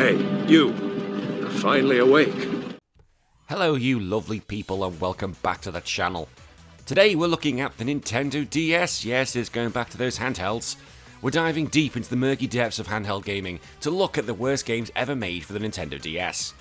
Hey, you. You're finally awake. Hello you lovely people and welcome back to the channel. Today we're looking at the Nintendo DS. Yes, it's going back to those handhelds. We're diving deep into the murky depths of handheld gaming to look at the worst games ever made for the Nintendo DS.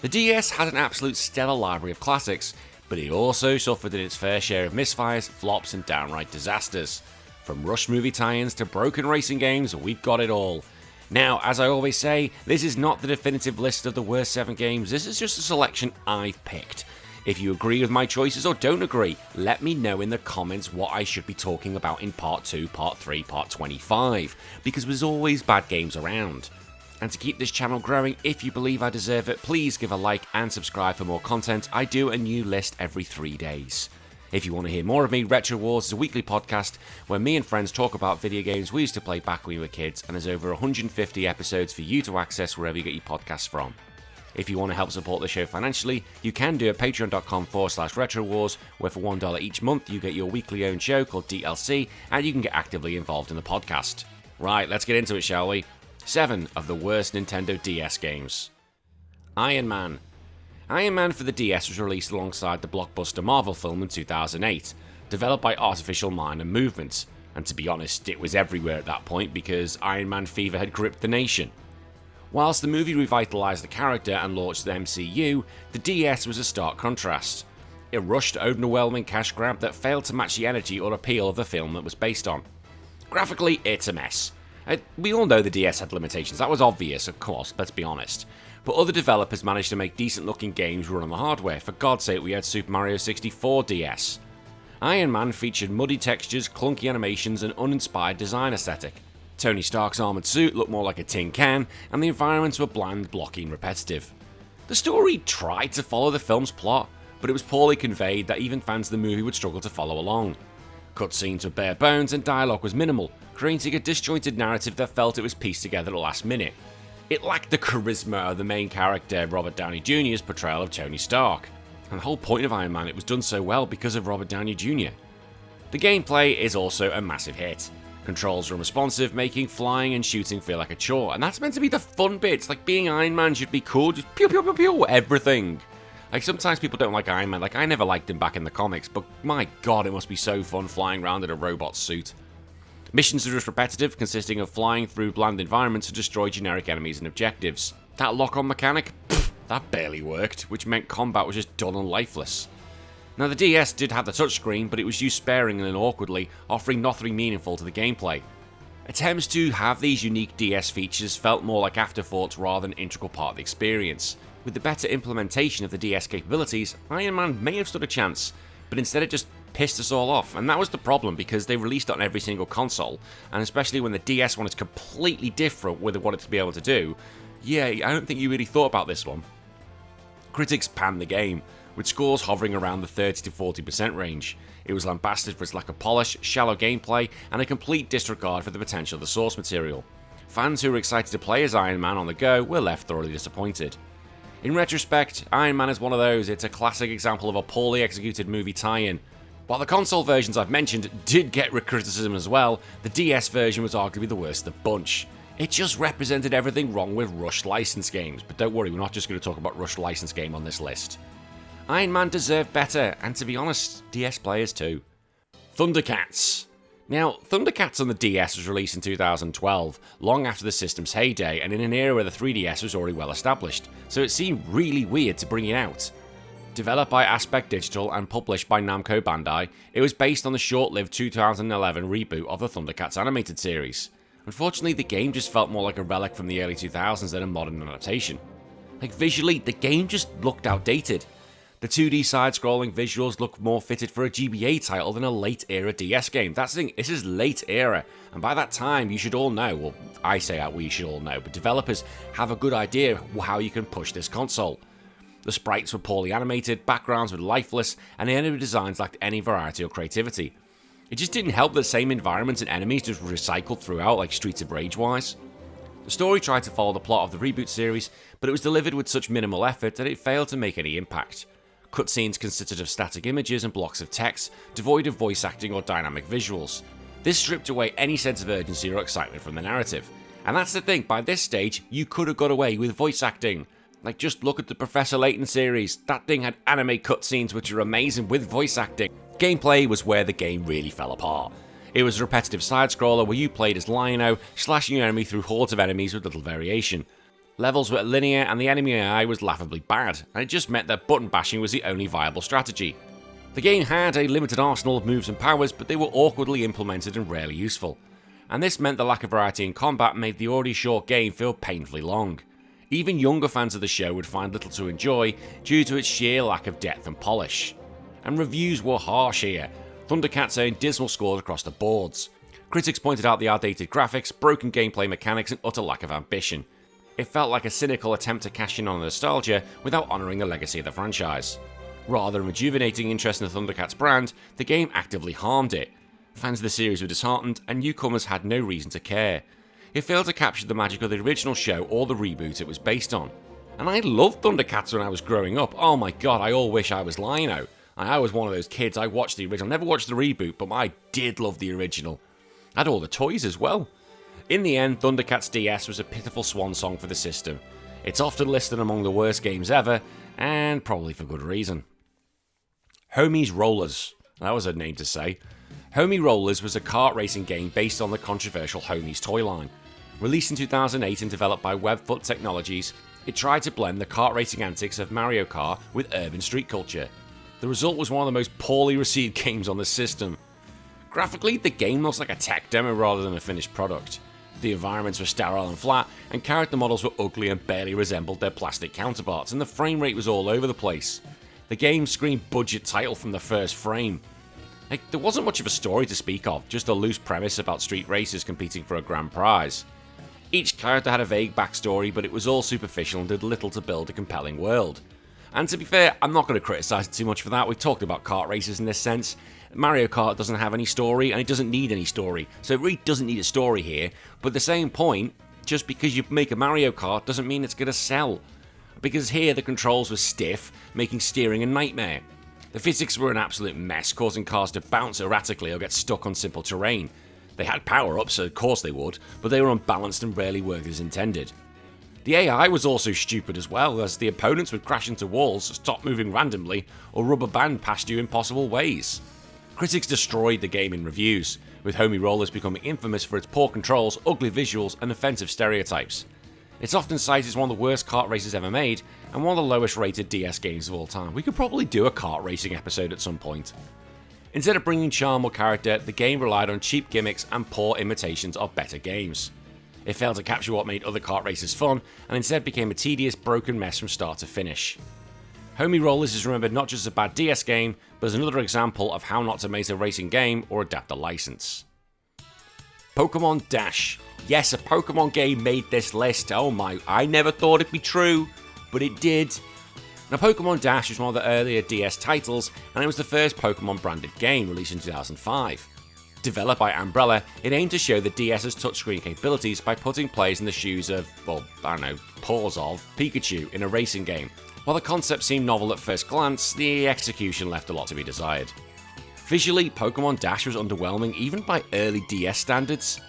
The DS had an absolute stellar library of classics, but it also suffered in its fair share of misfires, flops and downright disasters. From Rush movie tie-ins to broken racing games, we've got it all. Now, as I always say, this is not the definitive list of the worst 7 games, this is just a selection I've picked. If you agree with my choices or don't agree, let me know in the comments what I should be talking about in part 2, part 3, part 25, because there's always bad games around. And to keep this channel growing, if you believe I deserve it, please give a like and subscribe for more content. I do a new list every 3 days. If you want to hear more of me, Retro Wars is a weekly podcast where me and friends talk about video games we used to play back when we were kids, and there's over 150 episodes for you to access wherever you get your podcasts from. If you want to help support the show financially, you can do at patreon.com/RetroWars, where for $1 each month you get your weekly owned show called DLC, and you can get actively involved in the podcast. Right, let's get into it, shall we? 7 of the worst Nintendo DS games. Iron Man. Iron Man for the DS was released alongside the blockbuster Marvel film in 2008, developed by Artificial Mind and Movement, and to be honest, it was everywhere at that point because Iron Man fever had gripped the nation. Whilst the movie revitalised the character and launched the MCU, the DS was a stark contrast. A rushed, overwhelming cash grab that failed to match the energy or appeal of the film it was based on. Graphically, it's a mess. We all know the DS had limitations, that was obvious, of course, let's be honest. But other developers managed to make decent looking games run on the hardware. For God's sake, we had Super Mario 64 DS. Iron Man featured muddy textures, clunky animations and uninspired design aesthetic. Tony Stark's armoured suit looked more like a tin can, and the environments were bland, blocky and repetitive. The story tried to follow the film's plot, but it was poorly conveyed that even fans of the movie would struggle to follow along. Cutscenes were bare bones and dialogue was minimal, creating a disjointed narrative that felt it was pieced together at the last minute. It lacked the charisma of the main character, Robert Downey Jr.'s portrayal of Tony Stark. And the whole point of Iron Man, it was done so well because of Robert Downey Jr. The gameplay is also a massive hit. Controls are unresponsive, making flying and shooting feel like a chore, and that's meant to be the fun bits, like being Iron Man should be cool, just pew pew pew pew, everything. Like sometimes people don't like Iron Man, like I never liked him back in the comics, but my god it must be so fun flying around in a robot suit. Missions are just repetitive, consisting of flying through bland environments to destroy generic enemies and objectives. That lock-on mechanic? Pfft, that barely worked, which meant combat was just dull and lifeless. Now the DS did have the touchscreen, but it was used sparingly and awkwardly, offering nothing meaningful to the gameplay. Attempts to have these unique DS features felt more like afterthoughts rather than an integral part of the experience. With the better implementation of the DS capabilities, Iron Man may have stood a chance, but instead it just pissed us all off, and that was the problem because they released it on every single console, and especially when the DS one is completely different with what it's to be able to do, yeah, I don't think you really thought about this one. Critics panned the game, with scores hovering around the 30 to 40% range. It was lambasted for its lack of polish, shallow gameplay, and a complete disregard for the potential of the source material. Fans who were excited to play as Iron Man on the go were left thoroughly disappointed. In retrospect, Iron Man is one of those, it's a classic example of a poorly executed movie tie-in. While the console versions I've mentioned did get criticism as well, the DS version was arguably the worst of the bunch. It just represented everything wrong with rushed license games, but don't worry, we're not just going to talk about rushed license game on this list. Iron Man deserved better, and to be honest, DS players too. Thundercats. Now, Thundercats on the DS was released in 2012, long after the system's heyday, and in an era where the 3DS was already well established, so it seemed really weird to bring it out. Developed by Aspect Digital and published by Namco Bandai, it was based on the short-lived 2011 reboot of the Thundercats animated series. Unfortunately, the game just felt more like a relic from the early 2000s than a modern adaptation. Like visually, the game just looked outdated. The 2D side-scrolling visuals look more fitted for a GBA title than a late-era DS game. That's the thing, this is late-era, and by that time you should all know, well, I say we should all know, but developers have a good idea how you can push this console. The sprites were poorly animated, backgrounds were lifeless, and the enemy designs lacked any variety or creativity. It just didn't help that the same environments and enemies just recycled throughout like Streets of Rage-wise. The story tried to follow the plot of the reboot series, but it was delivered with such minimal effort that it failed to make any impact. Cutscenes consisted of static images and blocks of text, devoid of voice acting or dynamic visuals. This stripped away any sense of urgency or excitement from the narrative. And that's the thing, by this stage, you could have got away with voice acting. Like, just look at the Professor Layton series. That thing had anime cutscenes which are amazing with voice acting. Gameplay was where the game really fell apart. It was a repetitive side-scroller where you played as Lion-O, slashing your enemy through hordes of enemies with little variation. Levels were linear and the enemy AI was laughably bad, and it just meant that button bashing was the only viable strategy. The game had a limited arsenal of moves and powers, but they were awkwardly implemented and rarely useful. And this meant the lack of variety in combat made the already short game feel painfully long. Even younger fans of the show would find little to enjoy due to its sheer lack of depth and polish. And reviews were harsh here. Thundercats earned dismal scores across the boards. Critics pointed out the outdated graphics, broken gameplay mechanics, and utter lack of ambition. It felt like a cynical attempt to cash in on nostalgia without honouring the legacy of the franchise. Rather than rejuvenating interest in the Thundercats brand, the game actively harmed it. Fans of the series were disheartened, and newcomers had no reason to care. It failed to capture the magic of the original show or the reboot it was based on. And I loved Thundercats when I was growing up. Oh my god, I all wish I was Lion-O. I was one of those kids, I watched the original, never watched the reboot, but I did love the original. I had all the toys as well. In the end, Thundercats DS was a pitiful swan song for the system. It's often listed among the worst games ever, and probably for good reason. Homie's Rollerz. That was a name to say. Homie Rollerz was a kart racing game based on the controversial Homie's toy line. Released in 2008 and developed by Webfoot Technologies, it tried to blend the kart racing antics of Mario Kart with urban street culture. The result was one of the most poorly received games on the system. Graphically, the game looks like a tech demo rather than a finished product. The environments were sterile and flat, and character models were ugly and barely resembled their plastic counterparts, and the frame rate was all over the place. The game screamed budget title from the first frame. There wasn't much of a story to speak of, just a loose premise about street racers competing for a grand prize. Each character had a vague backstory, but it was all superficial and did little to build a compelling world. And to be fair, I'm not going to criticise it too much for that. We've talked about kart races in this sense. Mario Kart doesn't have any story, and it doesn't need any story, so it really doesn't need a story here. But at the same point, just because you make a Mario Kart doesn't mean it's going to sell. Because here the controls were stiff, making steering a nightmare. The physics were an absolute mess, causing cars to bounce erratically or get stuck on simple terrain. They had power-ups, so of course they would, but they were unbalanced and rarely worked as intended. The AI was also stupid as well, as the opponents would crash into walls, stop moving randomly, or rubber band past you in possible ways. Critics destroyed the game in reviews, with Homie Rollerz becoming infamous for its poor controls, ugly visuals, and offensive stereotypes. It's often cited as one of the worst kart races ever made, and one of the lowest rated DS games of all time. We could probably do a kart racing episode at some point. Instead of bringing charm or character, the game relied on cheap gimmicks and poor imitations of better games. It failed to capture what made other kart races fun, and instead became a tedious, broken mess from start to finish. Homie Rollerz is remembered not just as a bad DS game, but as another example of how not to make a racing game or adapt a license. Pokémon Dash. Yes, a Pokémon game made this list. Oh my, I never thought it'd be true, but it did. Now, Pokémon Dash was one of the earlier DS titles, and it was the first Pokémon branded game, released in 2005. Developed by Umbrella, it aimed to show the DS's touchscreen capabilities by putting players in the shoes of, paws of, Pikachu in a racing game. While the concept seemed novel at first glance, the execution left a lot to be desired. Visually, Pokémon Dash was underwhelming even by early DS standards.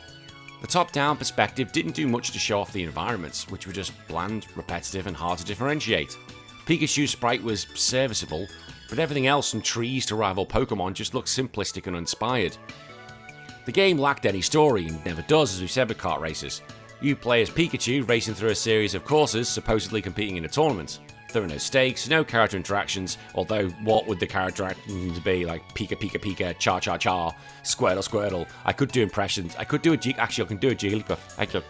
The top-down perspective didn't do much to show off the environments, which were just bland, repetitive, and hard to differentiate. Pikachu's sprite was serviceable, but everything else from trees to rival Pokémon just looked simplistic and uninspired. The game lacked any story, and never does, as we've said with kart races. You play as Pikachu racing through a series of courses, supposedly competing in a tournament. There are no stakes, no character interactions, although what would the character interactions be? Like Pika Pika Pika, Cha Cha Cha, Squirtle Squirtle. I could do impressions. I could do actually I can do a Jigglypuff. I could.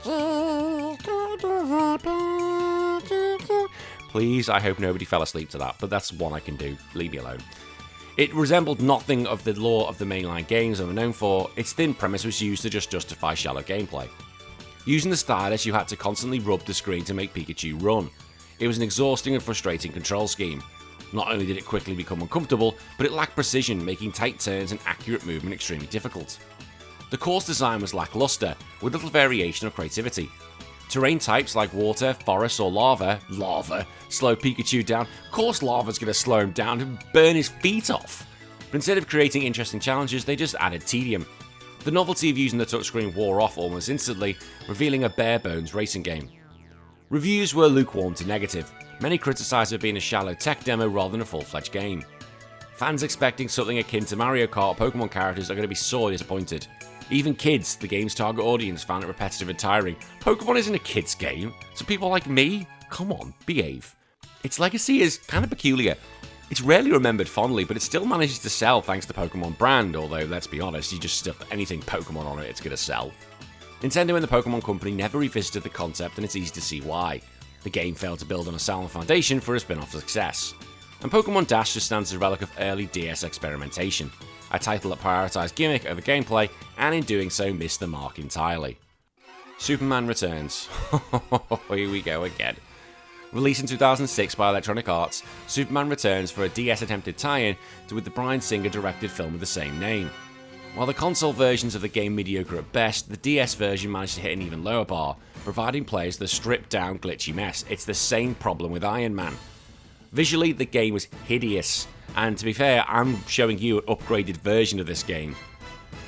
Please, I hope nobody fell asleep to that, but that's one I can do. Leave me alone. It resembled nothing of the lore of the mainline games they were known for. Its thin premise was used to just justify shallow gameplay. Using the stylus, you had to constantly rub the screen to make Pikachu run. It was an exhausting and frustrating control scheme. Not only did it quickly become uncomfortable, but it lacked precision, making tight turns and accurate movement extremely difficult. The course design was lackluster, with little variation or creativity. Terrain types like water, forest, or lava slow Pikachu down. Of course lava's going to slow him down and burn his feet off. But instead of creating interesting challenges, they just added tedium. The novelty of using the touchscreen wore off almost instantly, revealing a bare-bones racing game. Reviews were lukewarm to negative. Many criticised it being a shallow tech demo rather than a full-fledged game. Fans expecting something akin to Mario Kart or Pokémon characters are going to be sorely disappointed. Even kids, the game's target audience, found it repetitive and tiring. Pokémon isn't a kid's game, so people like me? Come on, behave. Its legacy is kind of peculiar. It's rarely remembered fondly, but it still manages to sell thanks to the Pokémon brand, although, let's be honest, you just stuff anything Pokémon on it, it's going to sell. Nintendo and the Pokémon Company never revisited the concept, and it's easy to see why. The game failed to build on a sound foundation for a spin-off success. And Pokémon Dash just stands as a relic of early DS experimentation, a title that prioritised gimmick over gameplay, and in doing so missed the mark entirely. Superman Returns. Here we go again. Released in 2006 by Electronic Arts, Superman returns for a DS attempted tie-in with the Bryan Singer directed film of the same name. While the console versions of the game mediocre at best, the DS version managed to hit an even lower bar, providing players the stripped down glitchy mess. It's the same problem with Iron Man. Visually, the game was hideous, and to be fair, I'm showing you an upgraded version of this game.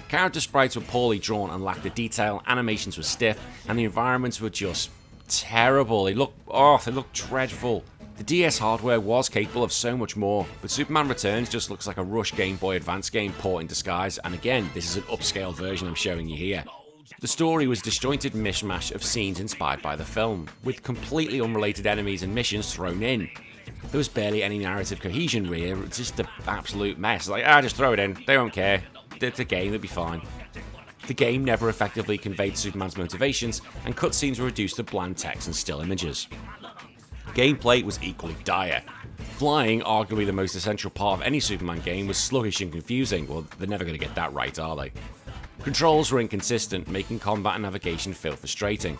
Character sprites were poorly drawn and lacked the detail, animations were stiff, and the environments were just terrible. They looked dreadful. The DS hardware was capable of so much more, but Superman Returns just looks like a rushed Game Boy Advance game port in disguise, and again, this is an upscale version I'm showing you here. The story was a disjointed mishmash of scenes inspired by the film, with completely unrelated enemies and missions thrown in. There was barely any narrative cohesion here, it's just an absolute mess. Like, just throw it in, they don't care. It's a game, it'll be fine. The game never effectively conveyed Superman's motivations, and cutscenes were reduced to bland text and still images. Gameplay was equally dire. Flying, arguably the most essential part of any Superman game, was sluggish and confusing. Well, they're never going to get that right, are they? Controls were inconsistent, making combat and navigation feel frustrating.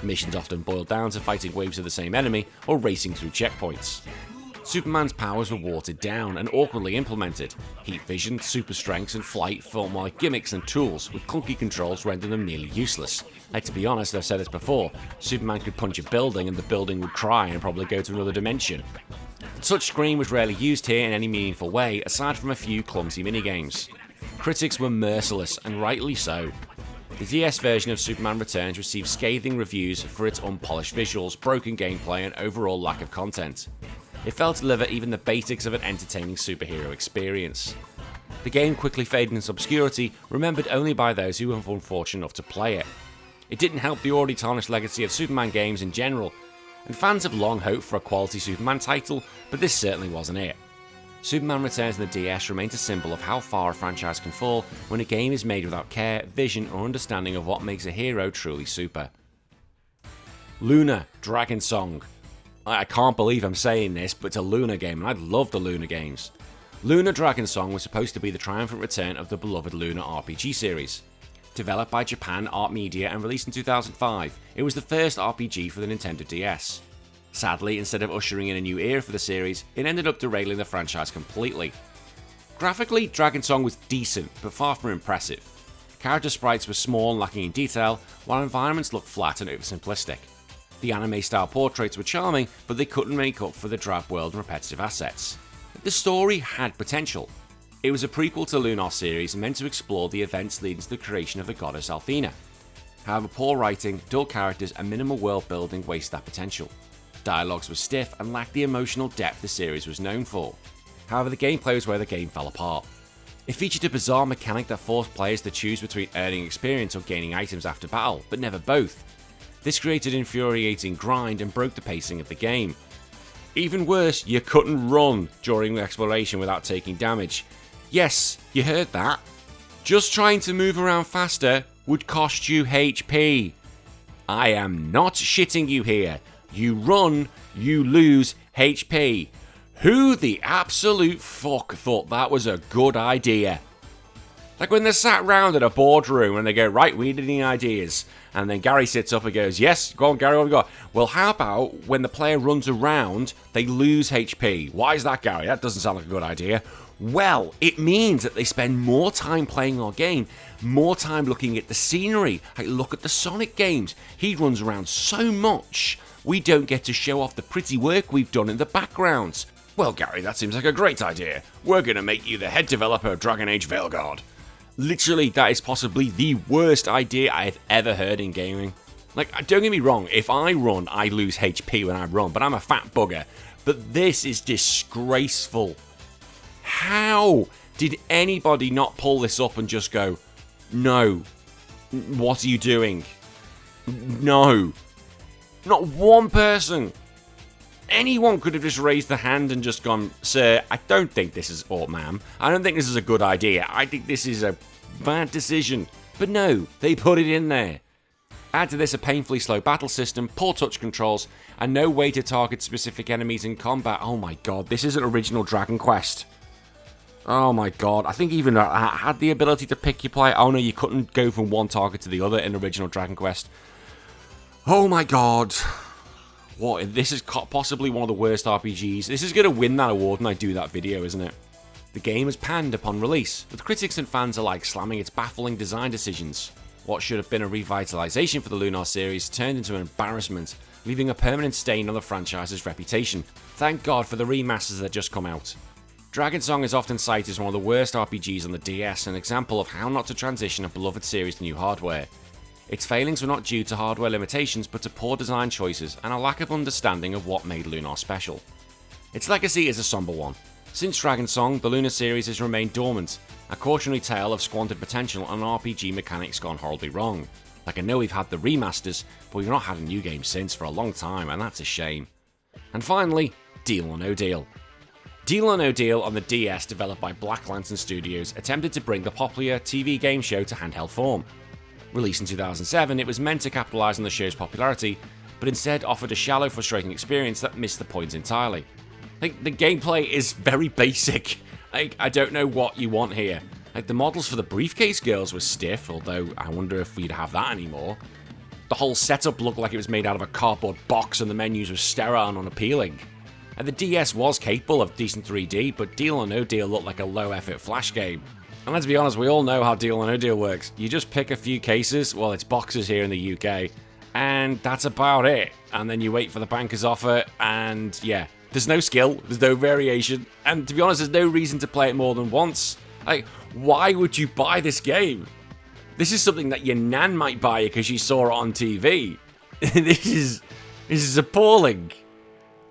Missions often boiled down to fighting waves of the same enemy or racing through checkpoints. Superman's powers were watered down and awkwardly implemented. Heat vision, super strengths, and flight felt more like gimmicks and tools, with clunky controls rendering them nearly useless. Like, to be honest, I've said this before, Superman could punch a building and the building would cry and probably go to another dimension. The touchscreen was rarely used here in any meaningful way, aside from a few clumsy minigames. Critics were merciless, and rightly so. The DS version of Superman Returns received scathing reviews for its unpolished visuals, broken gameplay, and overall lack of content. It failed to deliver even the basics of an entertaining superhero experience. The game quickly faded into obscurity, remembered only by those who were unfortunate enough to play it. It didn't help the already tarnished legacy of Superman games in general, and fans have long hoped for a quality Superman title, but this certainly wasn't it. Superman Returns on the DS remains a symbol of how far a franchise can fall when a game is made without care, vision, or understanding of what makes a hero truly super. Lunar Dragon Song. I can't believe I'm saying this, but it's a Lunar game, and I love the Lunar games. Lunar Dragon Song was supposed to be the triumphant return of the beloved Lunar RPG series. Developed by Japan Art Media and released in 2005, it was the first RPG for the Nintendo DS. Sadly, instead of ushering in a new era for the series, it ended up derailing the franchise completely. Graphically, Dragon Song was decent, but far from impressive. Character sprites were small and lacking in detail, while environments looked flat and oversimplistic. The anime-style portraits were charming, but they couldn't make up for the drab world and repetitive assets. The story had potential. It was a prequel to the Lunar series meant to explore the events leading to the creation of the goddess Althena. However, poor writing, dull characters, and minimal world building wasted that potential. Dialogues were stiff and lacked the emotional depth the series was known for. However, the gameplay was where the game fell apart. It featured a bizarre mechanic that forced players to choose between earning experience or gaining items after battle, but never both. This created an infuriating grind and broke the pacing of the game. Even worse, you couldn't run during the exploration without taking damage. Yes, you heard that. Just trying to move around faster would cost you HP. I am not shitting you here. You run, you lose HP. Who the absolute fuck thought that was a good idea? Like when they're sat round at a boardroom and they go, right, we need any ideas? And then Gary sits up and goes, yes, go on Gary, what have we got? Well, how about when the player runs around, they lose HP? Why is that, Gary? That doesn't sound like a good idea. Well, it means that they spend more time playing our game, more time looking at the scenery. Like, look at the Sonic games. He runs around so much, we don't get to show off the pretty work we've done in the backgrounds. Well, Gary, that seems like a great idea. We're going to make you the head developer of Dragon Age Veilguard. Literally, that is possibly the worst idea I've ever heard in gaming. Like, don't get me wrong, if I run, I lose HP when I run, but I'm a fat bugger. But this is disgraceful. How did anybody not pull this up and just go, no, what are you doing? No. Not one person. Anyone could have just raised their hand and just gone, sir, I don't think this is, or ma'am, I don't think this is a good idea. I think this is a bad decision. But no, they put it in there. Add to this a painfully slow battle system, poor touch controls, and no way to target specific enemies in combat. Oh my god, this is an original Dragon Quest. Oh my god, I think even I had the ability to pick your player. Oh no, you couldn't go from one target to the other in original Dragon Quest. Oh my god. What? This is possibly one of the worst RPGs. This is going to win that award when I do that video, isn't it? The game was panned upon release, with critics and fans alike slamming its baffling design decisions. What should have been a revitalization for the Lunar series turned into an embarrassment, leaving a permanent stain on the franchise's reputation. Thank God for the remasters that just come out. Dragon Song is often cited as one of the worst RPGs on the DS, an example of how not to transition a beloved series to new hardware. Its failings were not due to hardware limitations, but to poor design choices and a lack of understanding of what made Lunar special. Its legacy is a somber one. Since Dragon Song, the Lunar series has remained dormant, a cautionary tale of squandered potential and RPG mechanics gone horribly wrong. Like, I know we've had the remasters, but we've not had a new game since for a long time, and that's a shame. And finally, Deal or No Deal. Deal or No Deal on the DS, developed by Black Lantern Studios, attempted to bring the popular TV game show to handheld form. Released in 2007, it was meant to capitalise on the show's popularity, but instead offered a shallow, frustrating experience that missed the point entirely. Like, the gameplay is very basic. Like, I don't know what you want here. Like, the models for the briefcase girls were stiff, although I wonder if we'd have that anymore. The whole setup looked like it was made out of a cardboard box and the menus were sterile and unappealing. And the DS was capable of decent 3D, but Deal or No Deal looked like a low-effort flash game. And let's be honest, we all know how Deal or No Deal works. You just pick a few cases, well, it's boxes here in the UK, and that's about it. And then you wait for the banker's offer, and yeah, there's no skill, there's no variation, and to be honest, there's no reason to play it more than once. Like, why would you buy this game? This is something that your nan might buy because she saw it on TV. This is appalling.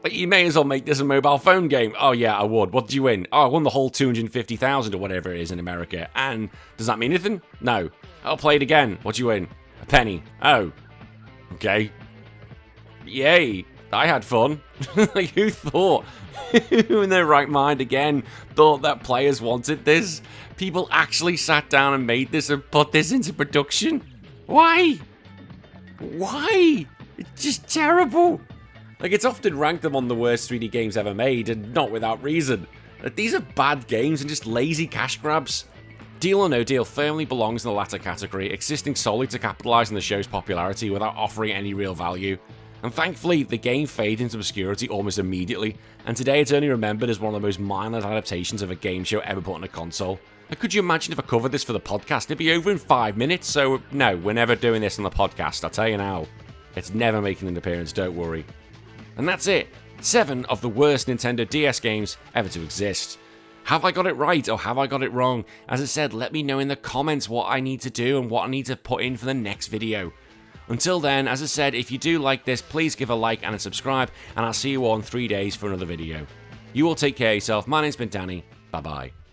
Like, you may as well make this a mobile phone game. Oh yeah, I would. What did you win? Oh, I won the whole 250,000 or whatever it is in America. And does that mean anything? No. I'll play it again. What'd you win? A penny. Oh. Okay. Yay. I had fun. Like, who thought? Who in their right mind, again, thought that players wanted this? People actually sat down and made this and put this into production? Why? Why? It's just terrible. Like, it's often ranked among the worst 3D games ever made, and not without reason. Like, these are bad games and just lazy cash grabs. Deal or No Deal firmly belongs in the latter category, existing solely to capitalise on the show's popularity without offering any real value. And thankfully, the game faded into obscurity almost immediately, and today it's only remembered as one of the most minor adaptations of a game show ever put on a console. Like, could you imagine if I covered this for the podcast? It'd be over in 5 minutes, so no, we're never doing this on the podcast, I'll tell you now. It's never making an appearance, don't worry. And that's it. 7 of the worst Nintendo DS games ever to exist. Have I got it right or have I got it wrong? As I said, let me know in the comments what I need to do and what I need to put in for the next video. Until then, as I said, if you do like this, please give a like and a subscribe, and I'll see you all in 3 days for another video. You all take care of yourself. My name's been Danny. Bye bye.